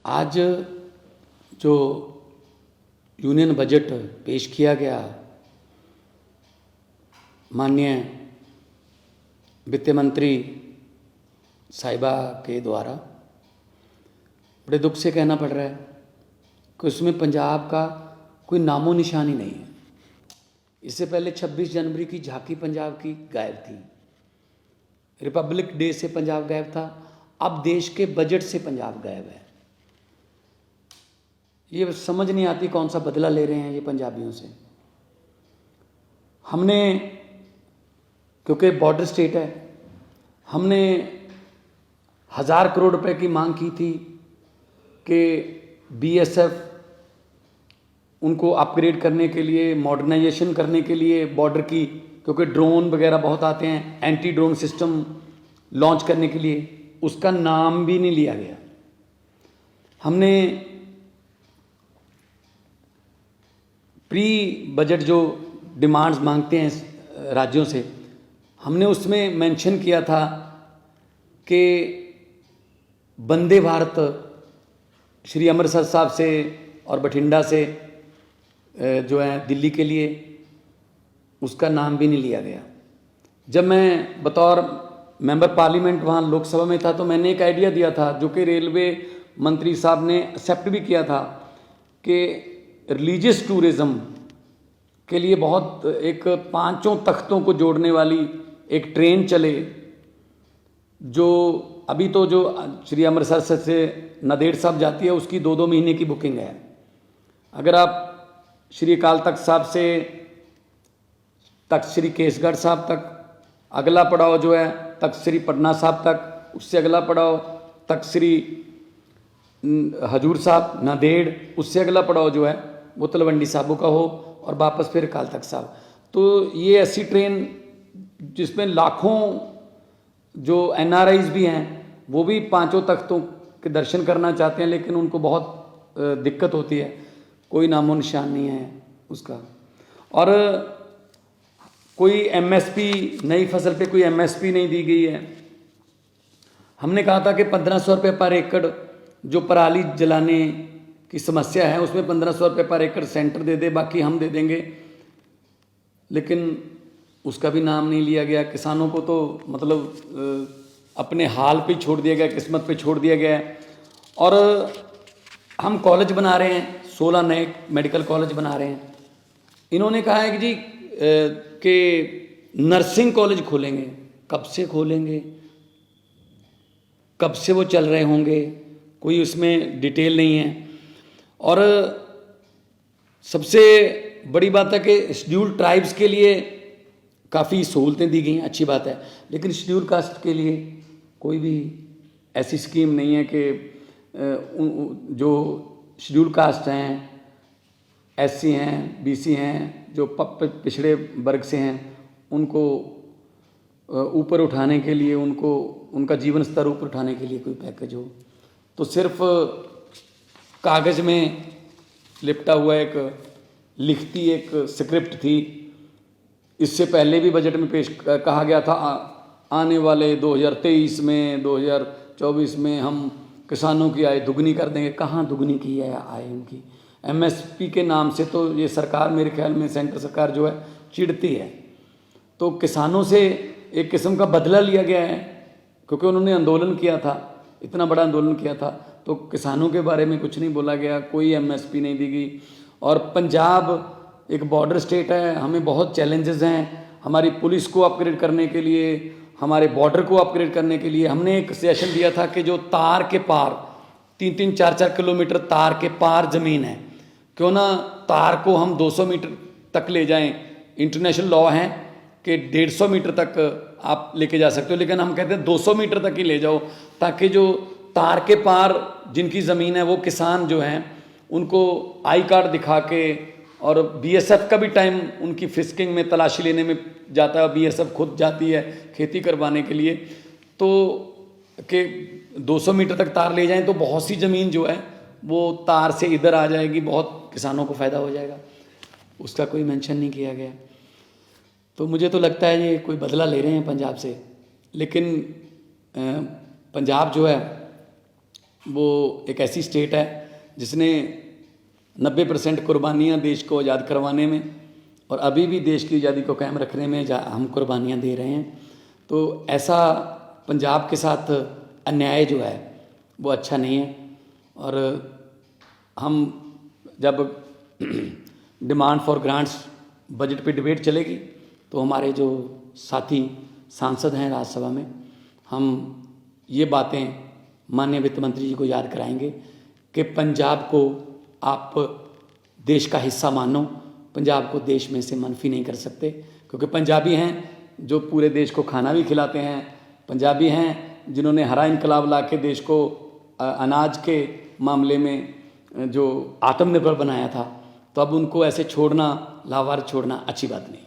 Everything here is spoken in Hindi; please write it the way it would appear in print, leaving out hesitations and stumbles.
आज जो यूनियन बजट पेश किया गया माननीय वित्त मंत्री साहिबा के द्वारा, बड़े दुख से कहना पड़ रहा है कि उसमें पंजाब का कोई नामो निशान ही नहीं है। इससे पहले 26 जनवरी की झांकी पंजाब की गायब थी, रिपब्लिक डे से पंजाब गायब था, अब देश के बजट से पंजाब गायब है। ये समझ नहीं आती कौन सा बदला ले रहे हैं ये पंजाबियों से। हमने, क्योंकि बॉर्डर स्टेट है, हमने 1000 करोड़ रुपए की मांग की थी कि बीएसएफ उनको अपग्रेड करने के लिए, मॉडर्नाइजेशन करने के लिए बॉर्डर की, क्योंकि ड्रोन वगैरह बहुत आते हैं, एंटी ड्रोन सिस्टम लॉन्च करने के लिए, उसका नाम भी नहीं लिया गया। हमने प्री बजट जो डिमांड्स मांगते हैं राज्यों से, हमने उसमें मेंशन किया था कि वंदे भारत श्री अमृतसर साहब से और बठिंडा से जो है दिल्ली के लिए, उसका नाम भी नहीं लिया गया। जब मैं बतौर मेंबर पार्लियामेंट वहाँ लोकसभा में था तो मैंने एक आइडिया दिया था जो कि रेलवे मंत्री साहब ने एक्सेप्ट भी किया था कि रिलीजियस टूरिज़्म के लिए बहुत एक 5 तख्तों को जोड़ने वाली एक ट्रेन चले, जो अभी तो जो श्री अमृतसर से नांदेड़ साहब जाती है उसकी 2-2 महीने की बुकिंग है। अगर आप श्री अकाल तख्त साहब से तख्त श्री केसगढ़ साहब तक, अगला पड़ाव जो है तख्त श्री पटना साहब तक, उससे अगला पड़ाव तख्त श्री हजूर साहब नांदेड़, उससे अगला पड़ाव जो है वो तलवंडी साबो का हो और वापस फिर अकाल तख्त साहब। तो ये ऐसी ट्रेन जिसमें लाखों जो एनआरआईज भी हैं वो भी 5 तख्तों के दर्शन करना चाहते हैं, लेकिन उनको बहुत दिक्कत होती है, कोई नामो निशान नहीं है उसका। और कोई एमएसपी, नई फसल पे कोई एमएसपी नहीं दी गई है। हमने कहा था कि 1500 रुपये पर एकड़ जो पराली जलाने की समस्या है उसमें 1500 रुपये पर एकड़ सेंटर दे दे, बाकी हम दे देंगे, लेकिन उसका भी नाम नहीं लिया गया। किसानों को तो मतलब अपने हाल पे छोड़ दिया गया, किस्मत पे छोड़ दिया गया है। और हम कॉलेज बना रहे हैं, 16 नए मेडिकल कॉलेज बना रहे हैं। इन्होंने कहा है कि जी कि नर्सिंग कॉलेज खोलेंगे, कब से खोलेंगे, कब से वो चल रहे होंगे, कोई उसमें डिटेल नहीं है। और सबसे बड़ी बात है कि शेड्यूल ट्राइब्स के लिए काफ़ी सहूलतें दी गई हैं, अच्छी बात है, लेकिन शेड्यूल कास्ट के लिए कोई भी ऐसी स्कीम नहीं है कि जो शेड्यूल कास्ट हैं, एससी हैं, बीसी हैं, जो पिछड़े वर्ग से हैं, उनको ऊपर उठाने के लिए, उनको उनका जीवन स्तर ऊपर उठाने के लिए कोई पैकेज हो। तो सिर्फ कागज़ में लिपटा हुआ एक लिखती एक स्क्रिप्ट थी। इससे पहले भी बजट में पेश कहा गया था आने वाले 2023 में, 2024 में हम किसानों की आय दुगनी कर देंगे। कहाँ दुगनी की है आय उनकी? एमएसपी के नाम से तो ये सरकार, मेरे ख्याल में सेंटर सरकार जो है चिढ़ती है। तो किसानों से एक किस्म का बदला लिया गया है, क्योंकि उन्होंने आंदोलन किया था, इतना बड़ा आंदोलन किया था, तो किसानों के बारे में कुछ नहीं बोला गया, कोई एमएसपी नहीं दी गई। और पंजाब एक बॉर्डर स्टेट है, हमें बहुत चैलेंजेस हैं। हमारी पुलिस को अपग्रेड करने के लिए, हमारे बॉर्डर को अपग्रेड करने के लिए हमने एक सजेशन दिया था कि जो तार के पार 3-3, 4-4 किलोमीटर तार के पार ज़मीन है, क्यों ना तार को हम 200 मीटर तक ले जाएं। इंटरनेशनल लॉ है कि 150 मीटर तक आप लेके जा सकते हो, लेकिन हम कहते हैं 200 मीटर तक ही ले जाओ, ताकि जो तार के पार जिनकी ज़मीन है वो किसान जो हैं उनको आई कार्ड दिखा के, और बीएसएफ का भी टाइम उनकी फिस्किंग में, तलाशी लेने में जाता है, बीएसएफ खुद जाती है खेती करवाने के लिए, तो कि 200 मीटर तक तार ले जाएं तो बहुत सी ज़मीन जो है वो तार से इधर आ जाएगी, बहुत किसानों को फ़ायदा हो जाएगा। उसका कोई मेंशन नहीं किया गया। तो मुझे तो लगता है ये कोई बदला ले रहे हैं पंजाब से, लेकिन पंजाब जो है वो एक ऐसी स्टेट है जिसने 90% कुर्बानियाँ देश को आज़ाद करवाने में और अभी भी देश की आज़ादी को कायम रखने में हम कुर्बानियाँ दे रहे हैं। तो ऐसा पंजाब के साथ अन्याय जो है वो अच्छा नहीं है। और हम जब डिमांड फॉर ग्रांट्स बजट पे डिबेट चलेगी तो हमारे जो साथी सांसद हैं राज्यसभा में, हम ये बातें माननीय वित्त मंत्री जी को याद कराएंगे कि पंजाब को आप देश का हिस्सा मानो, पंजाब को देश में से मनफी नहीं कर सकते, क्योंकि पंजाबी हैं जो पूरे देश को खाना भी खिलाते हैं, पंजाबी हैं जिन्होंने हरा इनकलाब ला के देश को अनाज के मामले में जो आत्मनिर्भर बनाया था। तो अब उनको ऐसे छोड़ना, लावारिस छोड़ना अच्छी बात नहीं।